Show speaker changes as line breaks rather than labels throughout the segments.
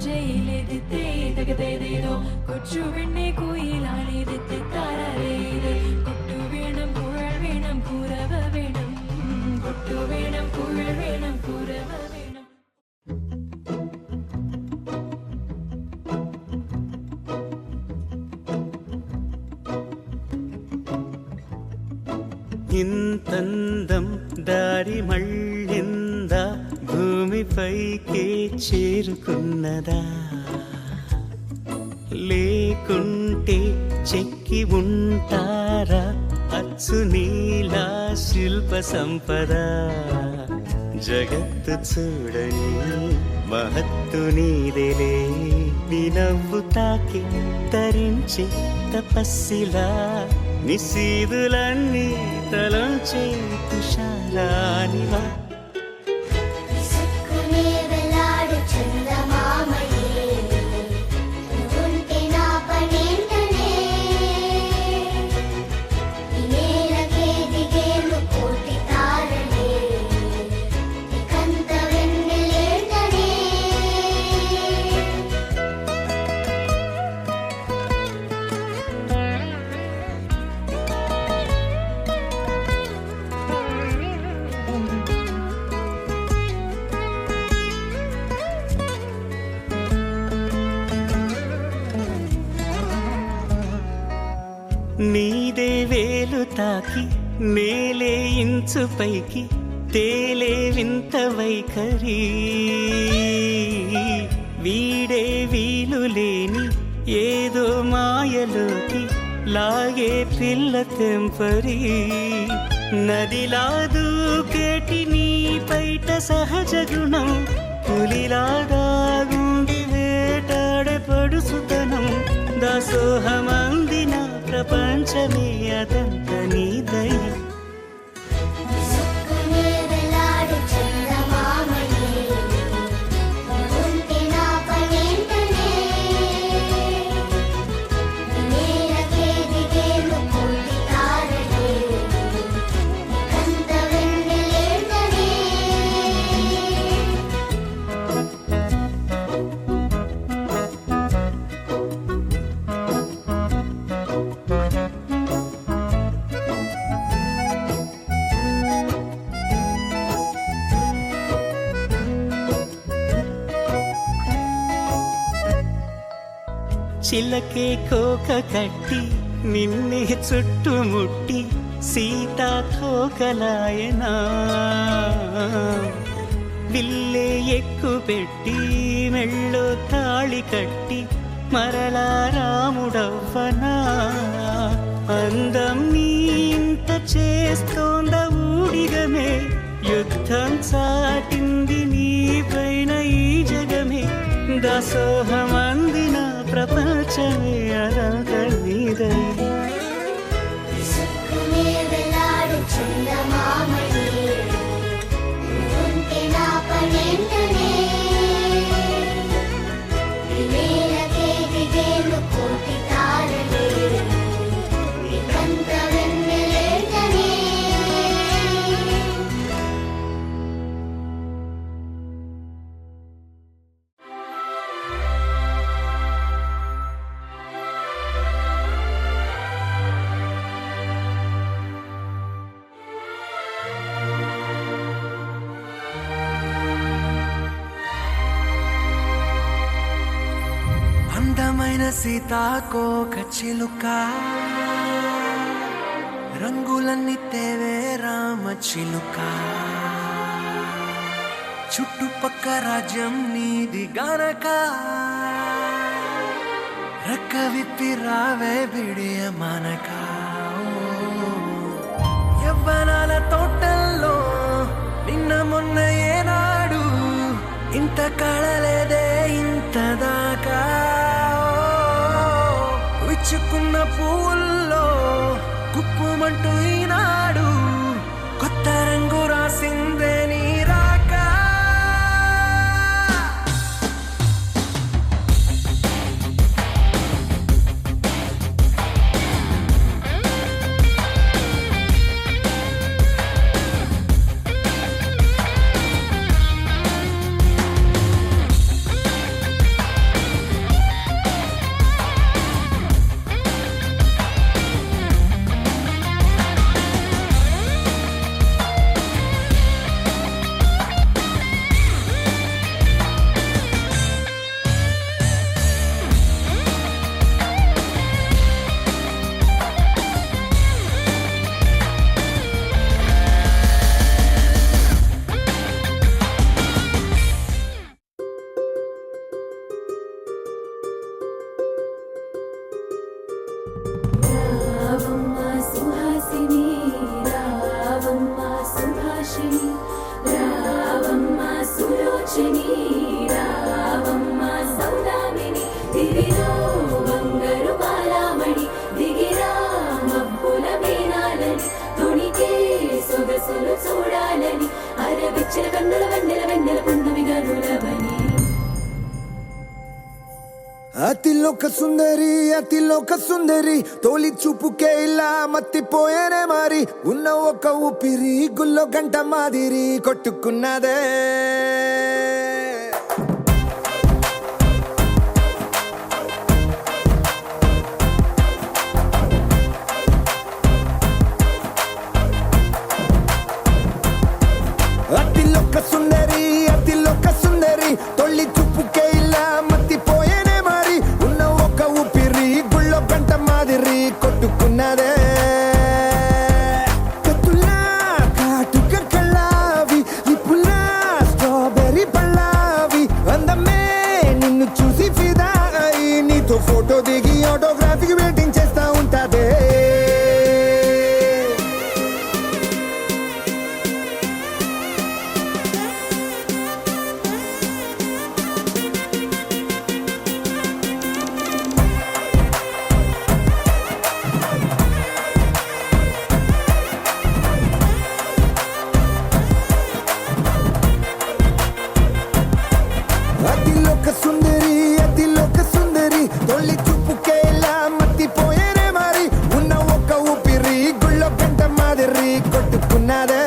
ಮುಂಜೆಯಿಲೆದಿತ್ತೆ ತಗದೇದೇದೋ കൊച്ചു പെണ്ണെ കുയിലാളിതെത്തെ താരേത് കൊട്ടു വേണം കുഴൽ വേണം കുരവ വേണം കൊട്ടു വേണം കുഴൽ വേണം കുരവ വേണം.
ఇంతందం దారి మళ్ళిందా భూమిపైకే చేరుకున్నదా లేకుంటే చెక్కి ఉంటారా అచ్చు నీలా శిల్ప సంపద జగత్తు చూడని మహత్తు నీదేలే నీ నవ్వు తాకి తరించే తపస్సిలా నిశీదులన్నీ తలంచే తుషారానివా నీదే వేలు తాకి నేలే ఇంచు పైకి తేలే వింత వైఖరి వీడే వీలు లేని ఏదో మాయలోకి లాగే పిల్ల తెంపరి నదిలా దూకేటి నీ పైట సహజ గుణం పులిలాగా గుండి వేటాడే పడుసుతనం దాసోహమందిన ప్రపంచమే అదంత నీ దయ చిలకే కోక కట్టి నిన్నే చుట్టుముట్టి సీతా తోకలాయనా విల్లే ఎక్కు పెట్టి మెళ్ళో తాళి కట్టి మరలా రాముడవ్వనా అందం నీ ఇంత చేస్తోంద ఊడిగమే యుద్ధం చాటింది నీ పైన ఈ జగమే దాసోహమందిన ప్రపంచమే అదంత నీదై
అందమైన సీతాకోక చిలుక రంగులన్నీ తేవే రామ చిలుక చుట్టుపక్క రాజ్యం నీది గనక రెక్క విప్పి రావే బిడియ మనక యవ్వనాల తోటల్లో నిన్న మొన్న ఏనాడు ఇంత కళలేదే ఇంత దాకా విచ్చుకున్న పూల్లో కుప్పుమంటూ ఈనాడు కొత్త రంగు రాసిందే నీ రాక
కన్నుల వెన్నెల వెన్నెల పున్నమిగా నులవని
అతిలోక సుందరి తోలి చూపుకే ఇలా మత్తిపోయేనే మారి ఉన్న ఒక ఊపిరి గుల్లో గంట మాదిరి కొట్టుకున్నదే అతిలోక సుందరి తొలి చూపుకే ఇలా మత్తిపోయేనే మారి ఉన్న ఒక ఊపిరి గుళ్ళో గంట మాదిరి కొట్టుకున్నదే కత్తులా కాటుక కళ్ళావి ఇప్పులా స్ట్రాబెర్రీ పళ్ళావి అందమే నిన్ను చూసి ఫిదా అయి నీతో ఫోటో దిగి ఆటోగ్రాఫీకి వెయిటింగ్ చేస్తా ఉంటాదే అతిలోక సుందరి తొలి చూపుకే ఇలా మత్తిపోయేనే మారి ఉన్న ఒక ఊపిరి గుళ్ళో గంట మాదిరి కొట్టుకున్నదే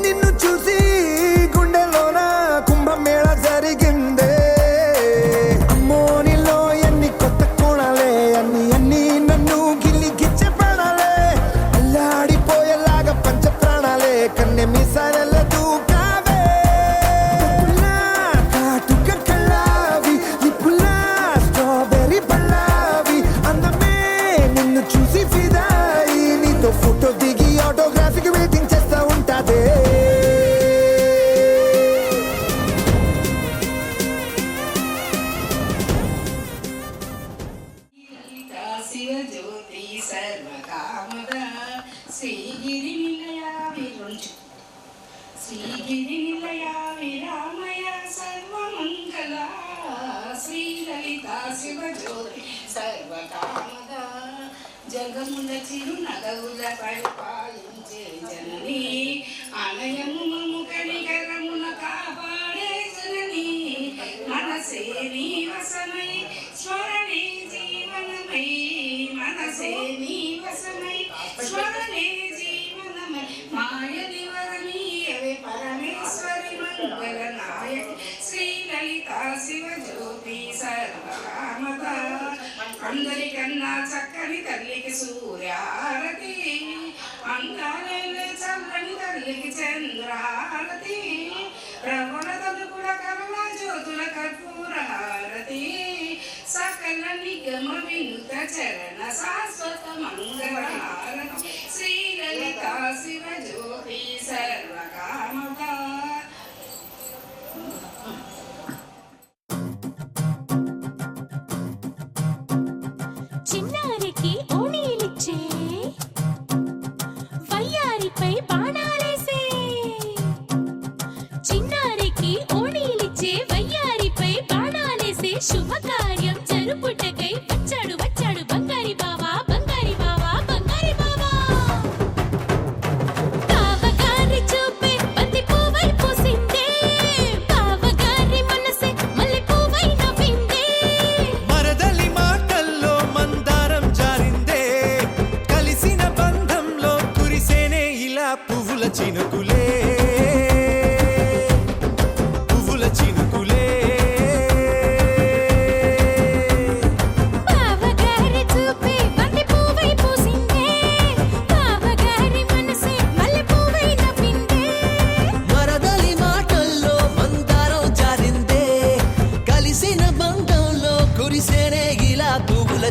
నిన్ను చూసి గుండెలోన కుంభమేళ జరిగిందే అమ్మో నీలో ఎన్ని కొత్త కోణాలే అన్ని నన్ను గిల్లి గిచ్చే ప్రాణాలే అల్లాడిపోయేలాగా పంచ ప్రాణాలే కన్నె మీసాల దూకావే కాటుక కళ్ళావి ఇప్పులా స్ట్రాబెర్రీ పళ్ళావి అందమే నిన్ను చూసి ఫిదాయి నీతో ఫోటో దిగి ఆటోగ్రాఫీకి వెయిటింగ్ చేస్తా ఉంటాదే
శివజ్యోతి సర్వకామద శ్రీగిరి నిలయా విరామయ సర్వమంగళ శ్రీలలిత శివజ్యోతి సర్వకామద జగముల చిరునగవుల పరిపాలించే జనని అనయము మము కనికరమున కాపాడే జనని మనసే నీ వసమై స్మరణే జీవనమై మనసే నీ వసమై స్మరణే జీవనమై మాయని వరమీయవే పరమేశ్వరి మంగళ నాయకి శ్రీ లలిత శివజ్యోతి సర్వకామద అందరికన్నా చక్కని తల్లికి సూర్యారతి అందాలే చల్లని తల్లికి చంద్రారతి రమణ తలుపుల కమల జ్యోతుల కర్పూరహారతి సకల నిగమ వినుత చరణ శాశ్వత మంగళహారతి శ్రీ లలిత శివజ్యోతి సర్వకామద
చిన్నారికి ఓణీలిచ్చే వయ్యారిపై బాణాలేసే చిన్నారికి ఓణీలిచ్చే వయ్యారిపై బాణాలేసే శుభకార్యం జరుపుటకై వచ్చాడు బంగారి బావా బంగారి బావా బంగారి బావా బావగారి చూపే బంతి పువ్వై పూసిందే బావగారి మనసే మల్లె పువ్వై నవ్విందే
మరదలి మాటల్లో మందారం జారిందే కలిసిన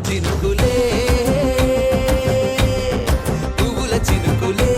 చినుకులే పువ్వుల చినుకులే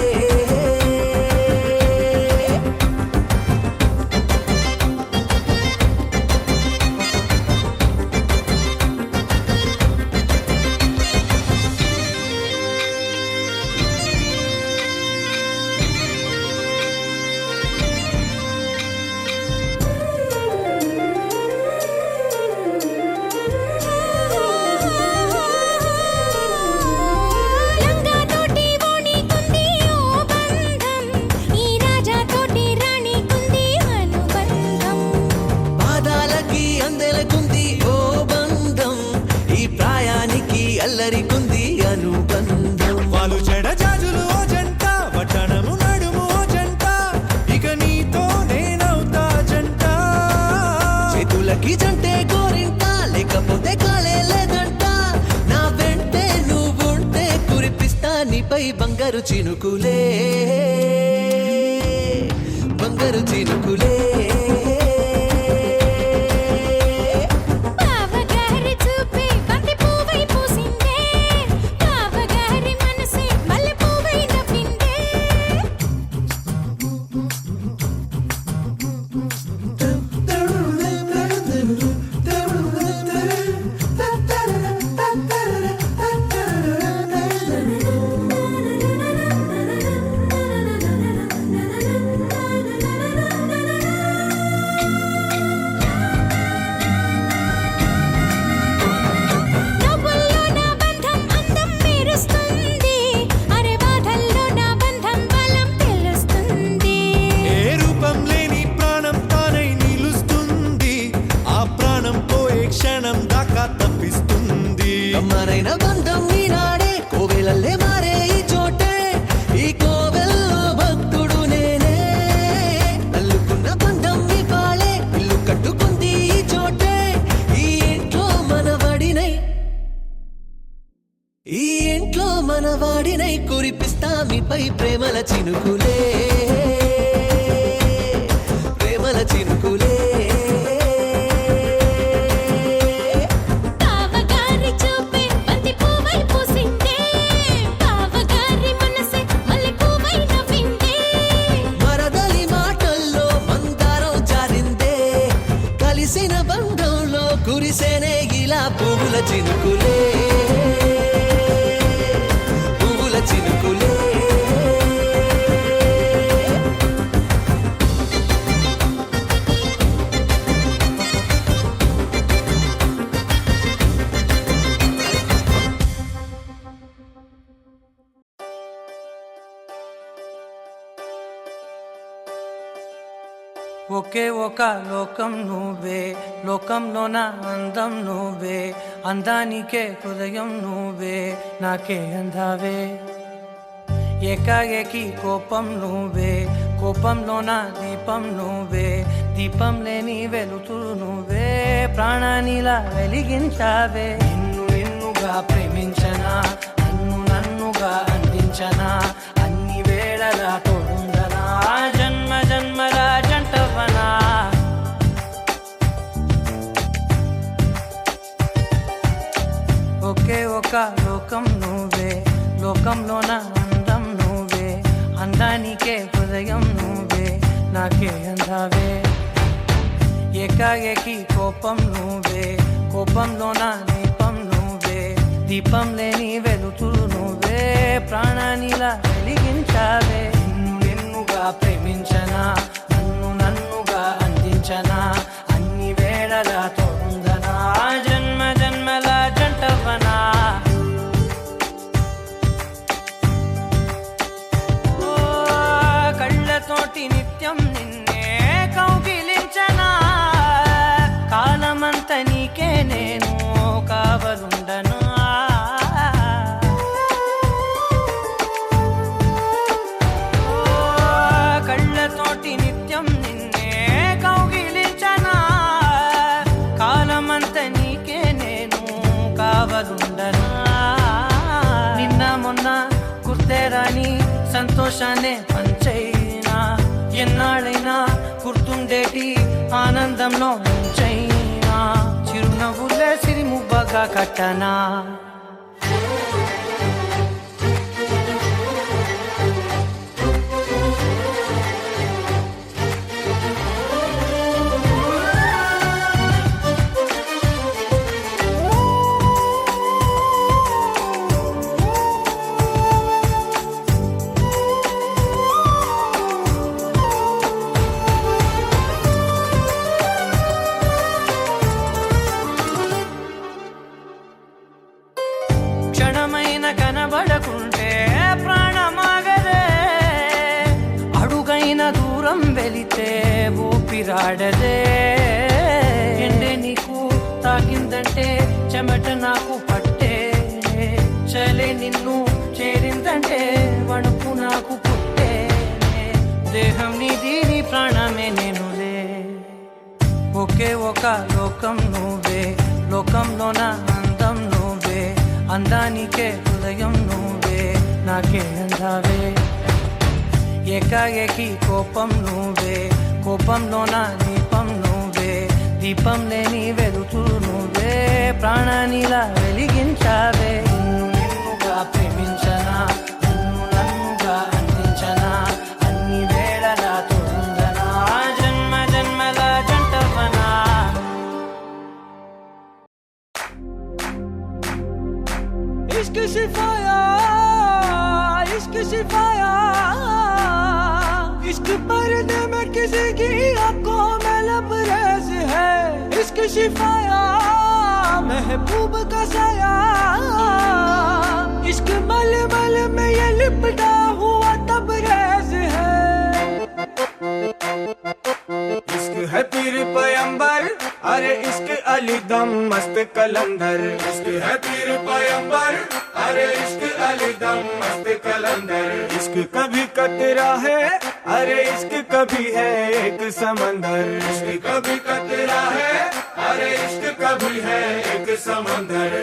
అల్లరికుంది అనుబంధం
వాళ్ళు చెడజాజులు ఓ జంట వచనము నడుము ఓ జంట ఇక నీతో నేనవుతా జంట
చేతులకి జంటే గోరింట లేకపోతే కాలే లేదంట నా వెంటే నువ్వుంటే కురిపిస్తా నీపై బంగారు చినుకులే బంగారు చినుకులే అమ్మనైన బంధం ఈనాడే కోవెలల్లే మారే ఈ చోటే ఈ కోవెల్లో భక్తుడు నేనే అల్లుకున్న బంధం ఈ పాలే ఇల్లు కట్టుకుంది ఈ చోటే ఈ ఇంట్లో మనవాడినై కురిపిస్తా మీపై ప్రేమల చినుకులే ప్రేమల చినుకులే బంధంలో కురిసేనే ఇలా పువ్వుల చినుకులే పువ్వుల చినుకులే
ఒకే ఒక లోకం నువ్వే లోకంలోన అందం నువ్వే అందానికే హృదయం నువ్వే నాకే అందావే ఏకాఏకి కోపం నువ్వే కోపంలోన దీపం నువ్వే దీపం లేని వెలుతురు నువ్వే ప్రాణానిలా వెలిగించావే నిన్నుగా ప్రేమించనా నన్నుగా అందించనా అన్ని వేళలా తోడుందనా జన్మ జన్మల జంటవనా ఒకే ఒక లోకం నువ్వే లోకంలోన అందం నువ్వే అందానికే హృదయం నువ్వే నాకే అందావే ఏకాఏకి కోపం నువ్వే కోపంలోన దీపం నువ్వే దీపం లేని వెలుతురు నువ్వే ప్రాణానిలా వెలిగించావే నిన్నుగా ప్రేమించనా నన్నుగా అందించనా అన్ని వేళలా తోడుందనా జన్మ జన్మల జంటవనా కళ్ళతోటి నిత్యం నిన్నే కౌగిలించనా కాలమంత నీకే నేను కావలుండనా కళ్ళతోటి నిత్యం నిన్నే కౌగిలించనా కాలమంత నీకే నేను కావలుండనా నిన్న మొన్న గుర్తేరాని సంతోషాన్నే పంచైనా ఎన్నాళ్ళైనా గుర్తుండేటి ఆనందంలో ఉంచైనా చిరునవ్వులే సిరిముబ్బగా కట్టనా వెళితే ఊపిరాడదే ఎండే నీకు తాకిందంటే చెమట నాకు పట్టే చలే నిన్ను చేరిందంటే వణుకు నాకు పుట్టే దేహం నీది నీ ప్రాణమే నేనులే ఒకే ఒక లోకం నువ్వే లోకంలోన అందం నువ్వే అందానికే హృదయం నువ్వే నాకే అందావే ఏకాఏకి కోపం నువ్వే కోపంలోన దీపం నువ్వే దీపం లేని వెలుతూ నువ్వే ప్రాణానిలా వెలిగించావే నిన్నుగా ప్రేమించనా నిన్ను నన్నుగా అందించనా అన్ని వేళలా తోడుందనా జన్మ జన్మల జంటవనా इश्क सिफाया इश्क सिफाया इश्क पर्दे में किसी की आंखों में लबरेज है इश्क सिफाया महबूब का साया इश्क मल मल में ये लिपटा हुआ तबरेज है
इश्क है पीर पैगंबर अरे इश्क अली दम मस्त कलंदर इश्क है पीर पैगंबर अरे इश्क अली दम मस्त कलंदर इश्क कभी कतरा है अरे इश्क कभी है एक समंदर इश्क कभी कतरा है अरे इश्क कभी है एक समंदर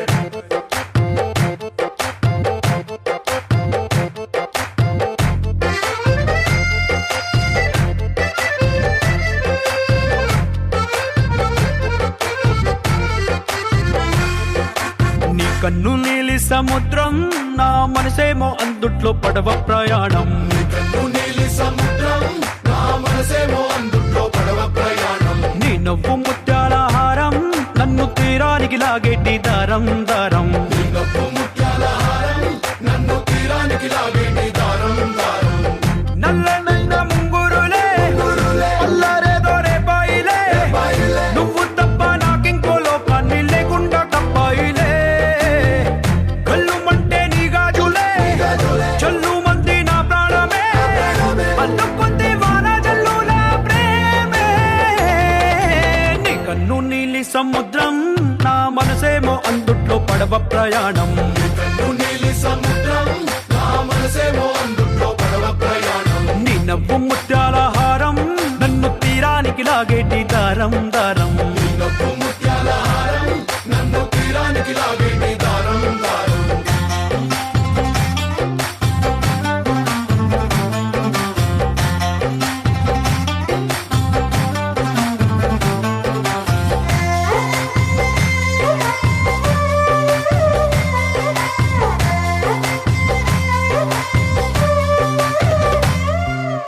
కన్ను నీలి సముద్రం నా మనసేమో అందుట్లో పడవ ప్రయాణం
కన్ను నీలి సముద్రం నా మనసేమో అందుట్లో పడవ ప్రయాణం
నీ నవ్వు ముత్యాల హారం నన్ను తీరానికి లాగేటి దారం దారం
నీ నవ్వు ముత్యాల హారం నన్ను తీరానికి లాగేటి దారం దారం
నల్లనైన ముంగురులే అల్లారేదో రేపాయిలే నువ్వు తప్ప నాకింకో లోకాన్ని లేకుండా తప్పాయిలే కళ్ళు మంటే నీ గాజులే చల్లు మంది నా ప్రాణమే అల్లుకుంది వాన జల్లుల ప్రేమే నీ కన్ను నీలి సముద్రం నా మనసేమో అందుట్లో పడవ ప్రయాణం
కన్ను నీలి సముద్రం నా మనసేమో అందుట్లో పడవ ప్రయాణం
నీ నవ్వు ముత్యాల హారం నన్ను తీరానికి లాగేటి దారం దారం
నీ నవ్వు ముత్యాల హారం నన్ను తీరానికి లాగేటి దారం దారం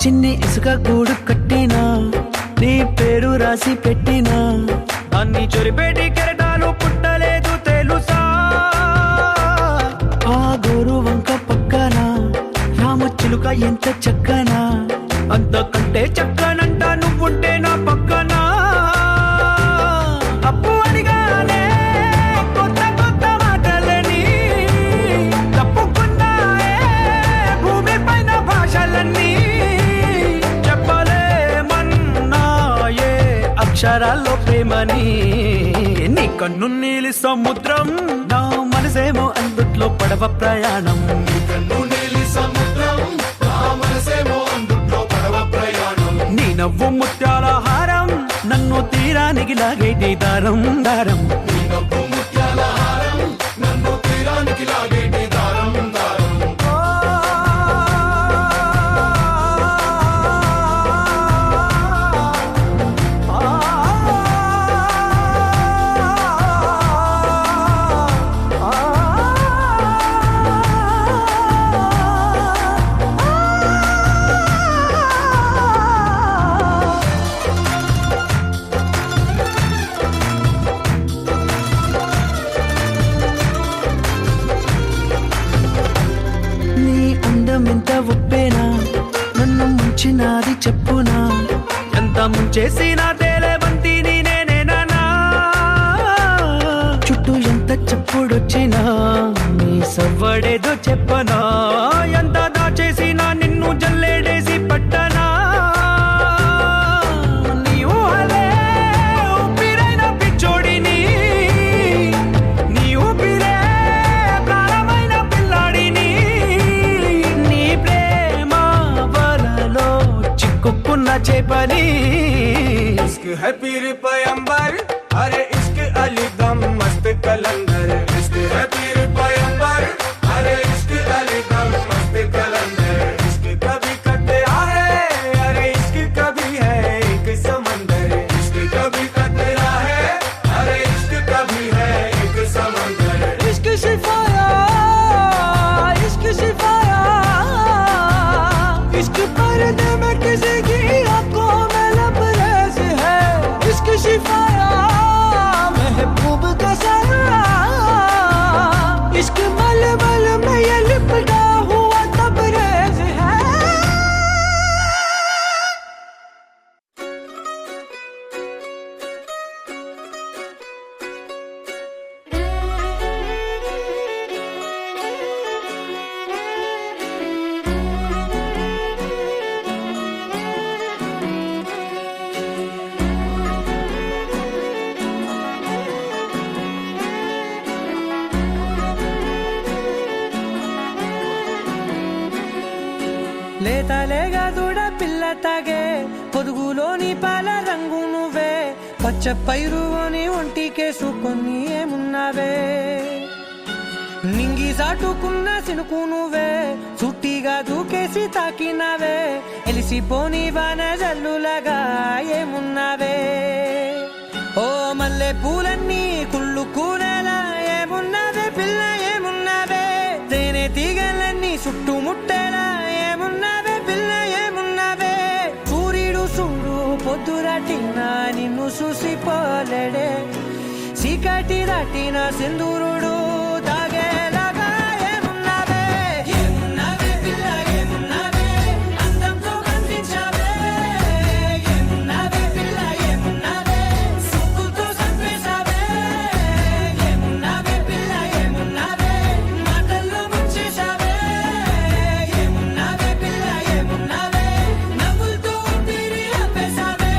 చిన్ని ఇసుక గూడు కట్టినా నీ పేరు రాసి పెట్టినా
అన్ని చొరిపేటి కెరటాలు పుట్టలేదు తెలుసా
ఆ గోరు వంక పక్కన రామచిలుక ఎంత చక్కనా
అంతకంటే చక్కనంట నువ్వుంటే నా పక్కన అప్పు అడిగానే కొత్త కొత్త మాటలని తప్పుకున్నాయే భూమి పైన భాషలన్నీ చెప్పలేమన్నాయే అక్షరాల్లో ప్రేమని నీ కన్ను నీలి సముద్రం నా మనసేమో అందుట్లో పడవ ప్రయాణం
కన్ను నీలి సముద్రం నా మనసేమో అందుట్లో పడవ ప్రయాణం
నీ నవ్వు ముత్యాల హారం నన్ను తీరానికి లాగేటి దారం దారం
నీ నవ్వు ముత్యాల హారం నన్ను తీరానికి లాగేటి దారం దారం
ఎంత ఒప్పేనా నన్ను ముంచినాది చెప్పునా
ఎంత ముంచేసినా తేలేవంతిని నేనేనా
చుట్టూ ఎంత చెప్పుడొచ్చినా
నీ సవ్వడేదో చెప్పనా ఎంత దాచేసినా నిన్ను జల్లేడేసి పట్టనా అని
इश्क है पीर पैगंबर अरे इश्क अली दम मस्त कलंदर इश्क है पीर पैगंबर अरे इश्क अली दम मस्त कलंदर इश्क कभी कतरा है अरे इश्क कभी है एक समंदर इश्क कभी कतरा है अरे इश्क कभी है एक समंदर
इश्क शिफाया इश्क शिफाया इश्क पर्दे में किसी की आंखों में लबरेज है इश्क शिफाया महबूब का साया इश्क मलमल में ये लिपटा हुआ तबरेज है లేతలేగా దూడ పిల్ల తాగే పొదుగులోని పాల రంగు నువ్వే పచ్చ పైరుని ఒంటికేసుకొని ఏమున్నావే నింగి సాటుకున్న సినుకు నువ్వే చుట్టిగా దూకేసి తాకినావే ఎలిసిపోని వాన జల్లులగా ఏమున్నావే ఓ మల్లె పూలన్నీ కుళ్ళు కూరలా ఏమున్నావే పిల్ల ఏమున్నావే తేనె తీగలన్నీ చుట్టుముట్టేలా ఏమున్నావే పిల్ల ఏమున్నావే సూర్యుడు చూడు పొద్దురాటిన నిన్ను చూసిపోలేడే చీకటి దాటిన సింధూరుడు తాగేలాగా ఏమున్నావే ఏమున్నావే పిల్ల ఏమున్నావే అందంతో కనిపించావే ఏమున్నావే పిల్ల ఏమున్నావే సుక్కుతో సంపేశావే ఏమున్నావే పిల్ల ఏమున్నావే మాటల్లో ముంచేశావే ఏమున్నావే పిల్ల ఏమున్నావే నవ్వులతో ఊపిరి ఆపేశావే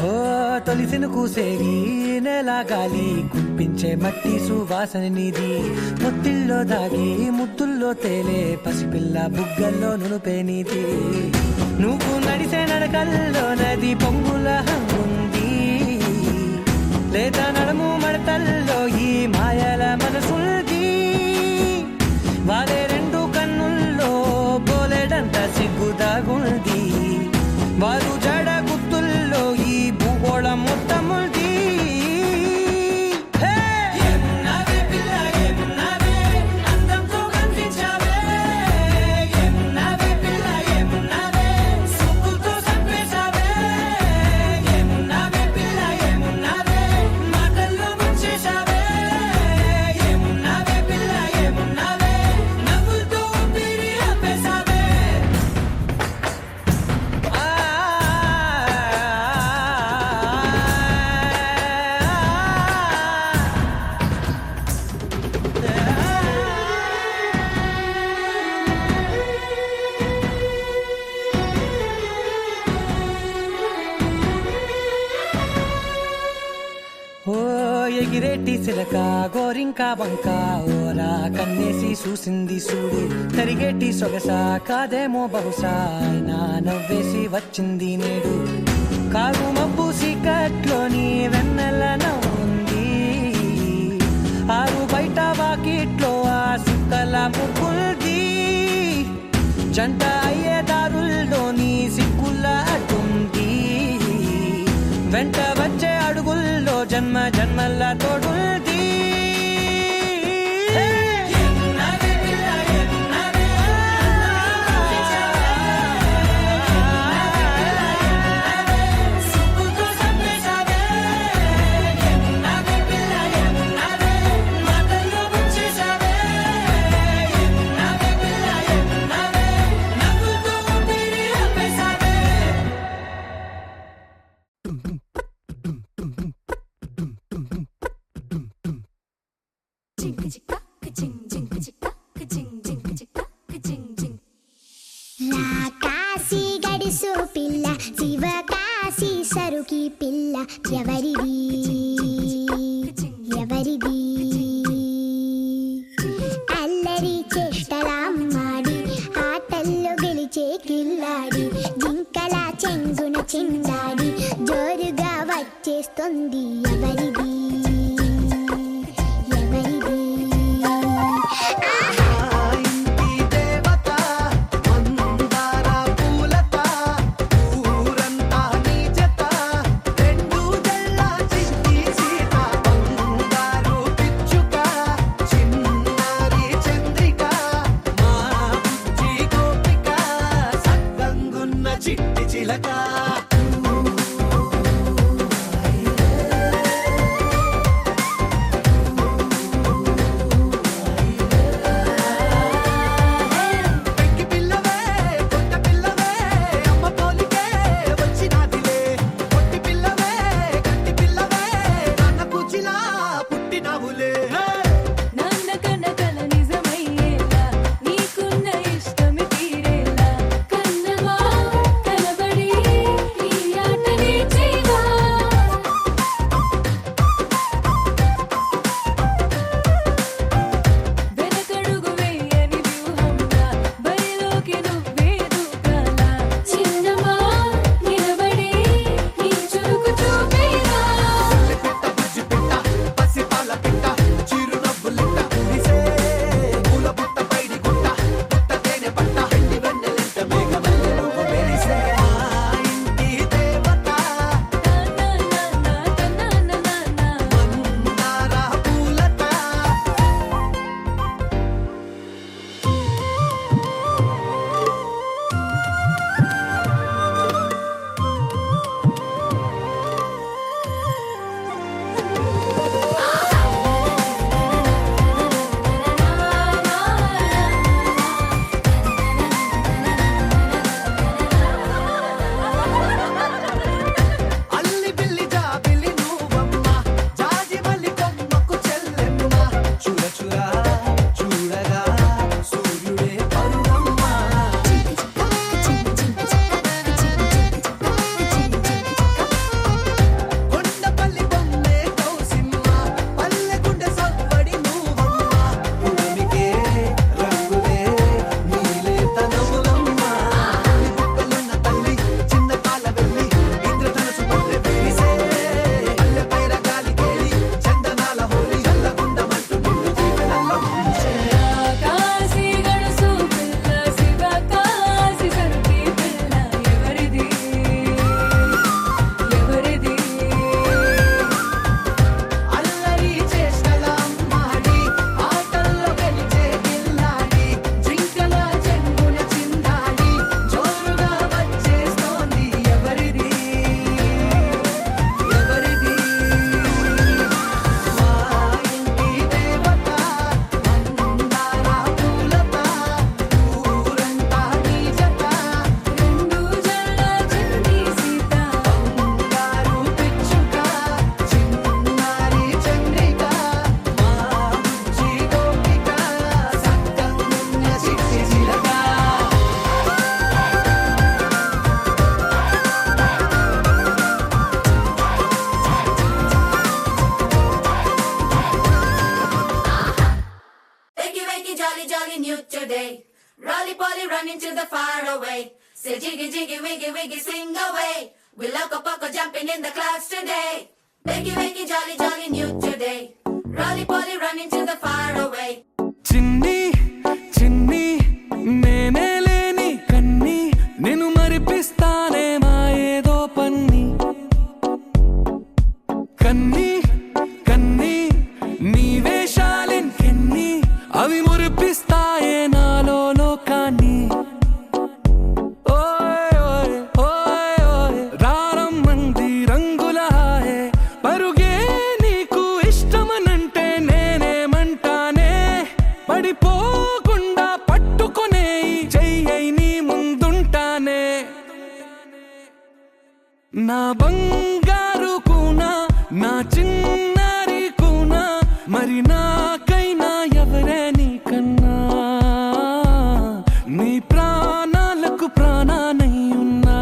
ఓ తొలిసిన కూసేరి నెల గాలి కుప్పించే మట్టి సువాసన నీది పొత్తిల్లో దాగి ముద్దుల్లో తేలే పసిపిల్ల బుగ్గల్లో నునుపే నీది నువ్వు నడిసే నడకల్లో నది పొంగుల హంగుంది లేదా నడుము మడతల్లో ఈ మాయల మనసుంది వాలే రెండు కన్నుల్లో బోలెడంత సిగ్గుదాగుంది వారు జడ గుత్తుల్లో ఈ భూగోళం మొత్తముంది ఏమున్నావే పిల్ల ఏమున్నావే అందంతో కనిపించావే ఏమున్నావే పిల్ల ఏమున్నావే సుక్కుతో సంపేశావే ఏమున్నావే పిల్ల ఏమున్నావే మాటల్లో ముంచేశావే ఏమున్నావే పిల్ల ఏమున్నావే నవ్వులతో ఊపిరి ఆపేశావే ఓ ఎగిరేటి సిలక గోరింక వంక ఓరా కన్నేసి చూసింది చూడు తరిగేటి సొగస కాదేమో బహుశా అయినా నవ్వేసి వచ్చింది నేడు కారు మబ్బు సీకట్లోని వెన్నెల నవ్వుంది ఆరు బయట వాకిట్లో ఆ సుక్కల ముగ్గుల్ది జంట అయ్యే దారుల్లోని సిగ్గుల అడ్డుంది వెంట వచ్చే అడుగుల్లో జన్మ జన్మల తోడుంది ఏమున్నావే పిల్ల ఏమున్నావే సుక్కుతో సంపేశావే ఏమున్నావే పిల్ల ఏమున్నావే మాటల్లో ముంచేశావే ఏమున్నావే పిల్ల ఏమున్నావే నవ్వులతో ఊపిరి ఆపేశావే
ఎవరిది ఎవరిది అల్లరి చేష్టలా మాడి ఆటల్లో గెలిచే కిల్లాడి జింకల చెంగున చిందాడి జోరుగా వచ్చేస్తుంది ఎవరిది ఎవరిది
చిట్టి చిలక పెంకి పిల్లవే పొట్ట పిల్లవే అమ్మ పోలికే వచ్చినాదిలే పొట్టి పిల్లవే గట్టి పిల్లవే నాన్న కూచిలా పుట్టినావులే
నాన్న కనకల నిజమయ్యేలా నీకున్న ఇష్టమి తీరేలా కన్నవా కనబడి ఈ ఆటనే చేయవా వెనకడుగు వేయని వ్యూహంగా బరిలోకి నువ్వే దూకాలా చిన్నవా నిలబడి నీ చురుకు చూపేలా
పిట్ట బుజ్జి పిట్ట పసిపాల పిట్ట చిరునవ్వులిట్ట కురిసే పూల పుట్ట పైడి గుట్ట పుట్ట తేనె పట్ట ఎండి వెన్నెలెంట మేఘమల్లె నువ్వు మెరిసే మా ఇంటి దేవత మందార పూలత అల్లి బిల్లి జాబిలి నువ్వమ్మ జాజి మల్లి కొమ్మకు చెల్లెమ్మ చూర చూర చూడగా సూర్యుడే పరువమ్మ కొండపల్లి బొమ్మే కౌసిమ్మ పల్లె గుండె సవ్వడి నువ్వమ్మ ఉడిమికే రంగులే నీలే తనములమ్మ పుట్టలున్న తల్లి చిన్న కాల వెళ్ళి ఇంద్రధనసు పొల్లె విరిసే పల్లె పైర గాలి కేలి చందనాల హోలీ చల్లగుండమంటూ నిన్ను జీవనంలో ముంచే
కాశీ గడుసు పిల్ల శివ కాశీ సరుకి పిల్ల ఎవరిది ఎవరిది
అల్లరి చేష్టల అమ్మాడి ఆటల్లో గెలిచే గిల్లాడి జింకల చెంగున చిందాడి జోరుగా వచ్చేస్తోంది ఎవరిది ఎవరిది మా ఇంటి దేవత మందార పూలత ఊరంతా నీ జత
రెండు జల్ల చిన్ని సీత
బంగారు పిచ్చుక చిన్నారి చంద్రిక మా బుజ్జి గోపిక సక్కంగున్న చిట్టి చిలక
Wakey, wakey, jolly, jolly, new today. Rolly poly, running to the far away. Say jiggy, jiggy, wiggy, wiggy, sing away. We loco poco jumping in the clouds today. Wakey, wakey, jolly, jolly, new today. Rolly poly, running to the far away.
చిన్ని చిన్ని నేనే లేని కన్ని నేను మరిపిస్తానే మా ఏదో పన్ని కన్ని కన్ని నీ వేషాలెన్ని అవి మురిపిస్తాయే నాలో లోకాన్ని ఓయ్ ఓయ్ ఓయ్ ఓయ్ రారమ్మంది రంగుల హాయే పరుగే నీకు ఇష్టమనంటే నేనేమంటానే పడిపోకుండా పట్టుకునే చెయ్యై నీ ముందుంటానే నా బంగారు కూనా నా చిన్నారి కూనా మరి నాకైనా ఎవరే నీకన్నా నీ ప్రాణాలకు ప్రాణానై ఉన్నా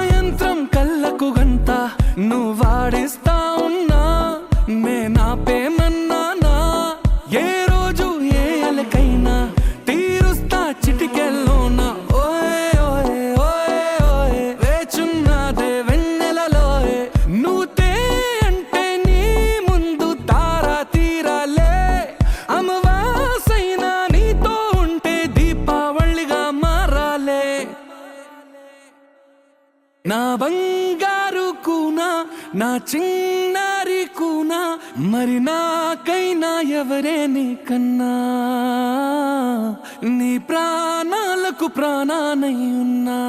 యంత్రం కళ్ళకు గంట నువ్వు వాడిస్తా ఉన్నా నేనాపేమన్నానా ఏ రోజు ఏ అలకైనా తీరుస్తా చిటికెల్లోనా ఓయే ఓయే ఓయే ఓయే వేచున్నదే వెన్నెలలోయే నువ్వుతే అంటే నీ ముందు తారా తీరాలే అమవాసైనా నీతో ఉంటే దీపావళిగా మారాలే నా బంగారు కూనా నా చిన్నారి కూనా మరి నాకైనా ఎవరే నీకన్నా నీ ప్రాణాలకు ప్రాణానై ఉన్నా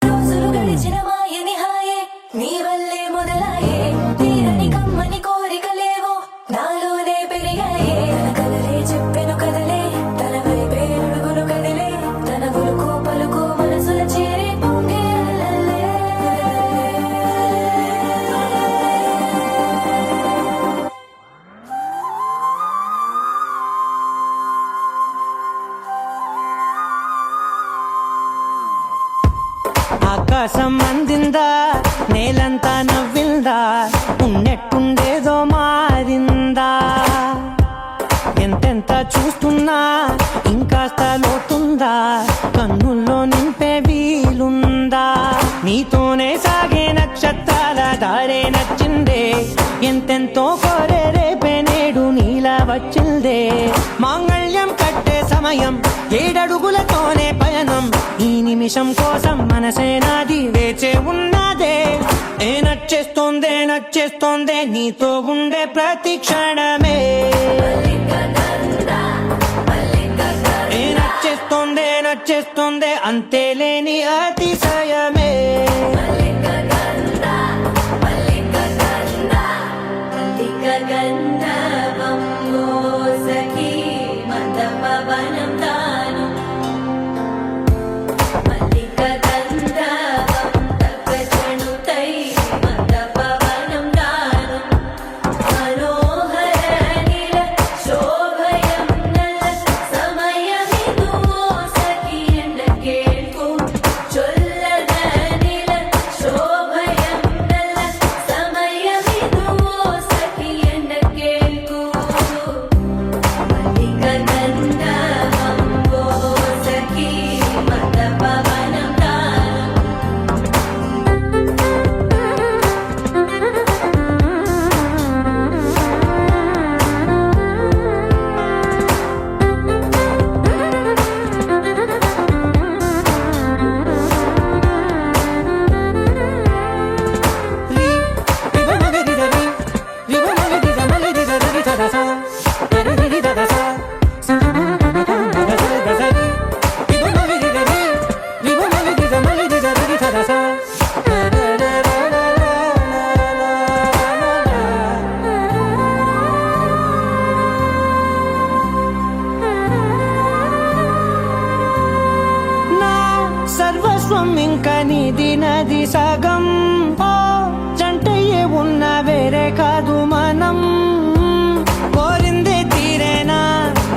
రోజులు గడిచిన మాయని హాయే నీ వల్లే మొదలాయే తీరని కమ్మని కోరికలేవో నాలోనే పెరిగాయే తన కలలే చెప్పెను కదలే తన వైపే అడుగులు కదిలే తన గులుకు పలుకు మనసుల చేరి పొంగే అలలే.
ఆకాశం అందిందా నేలంతా నవ్విందా ఉన్నట్టుండేదో మారిందా ఎంతెంత చూస్తున్నా ఇంకాస్త లోతుందా కన్నుల్లో నింపే వీలుందా నీతోనే సాగే నక్షత్రాల దారే నచ్చిందే ఎంతెంతో కోరే రేపే నేడు నీలా వచ్చిందే మాంగళ్యం కట్టే సమయం ఏడడుగులతోనే పయనం ఈ నిమిషం కోసం మనసే నాది వేచే ఉన్నదే ఏ నచ్చేస్తోందే నీతో ఉండే ప్రతి క్షణమే ఏ నచ్చేస్తోందే అంతేలేని అతిశయమే సర్వస్వం ఇంకా నీది నది సగం ఓ జంటయ్యే ఉన్న వేరే కాదు మనం కోరిందే తీరేనా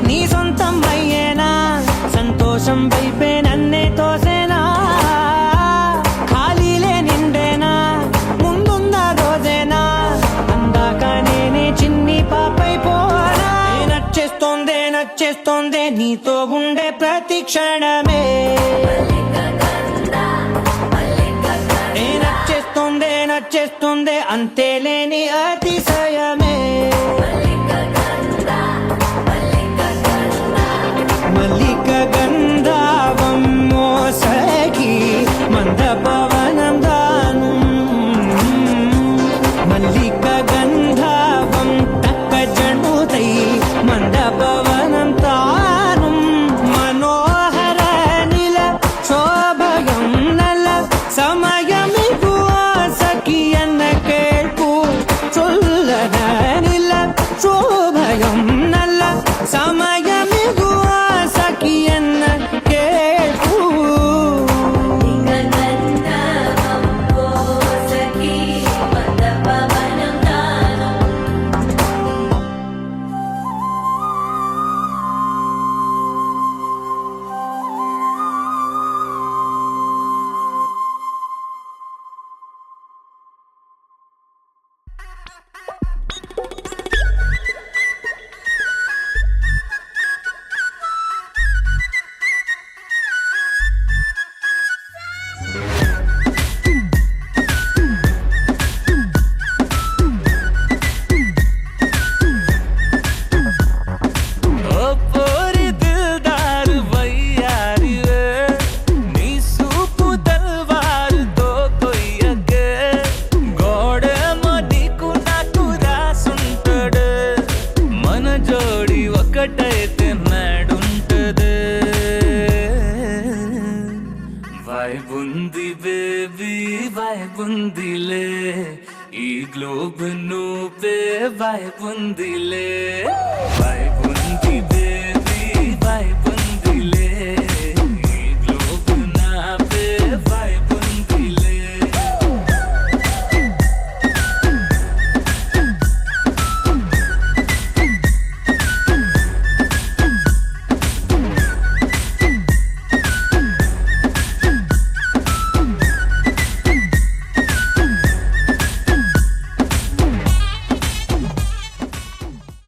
నీ సొంతం అయ్యేనా సంతోషం వైపే నన్నే తోసేనా ఖాళీలే నిండేనా ముందున్న రోజేనా అందాక నేనే చిన్ని పాపై పోనా నచ్చేస్తోందే నీతో ఉండే ప్రతి క్షణమే నచ్చేస్తోందే అంతేలేని అతిశయమే ಶೋಭಯಂ ನಲ್ಲ ಸಮಯಮಿಗುವ ಸಖಿಯನ್ನ ಕೇಳು ఒకటైతే నాడుంటదే వైబుంది బేబీ వైబుందిలే ఈ గ్లోబ్ నువ్వే వైబుందిలే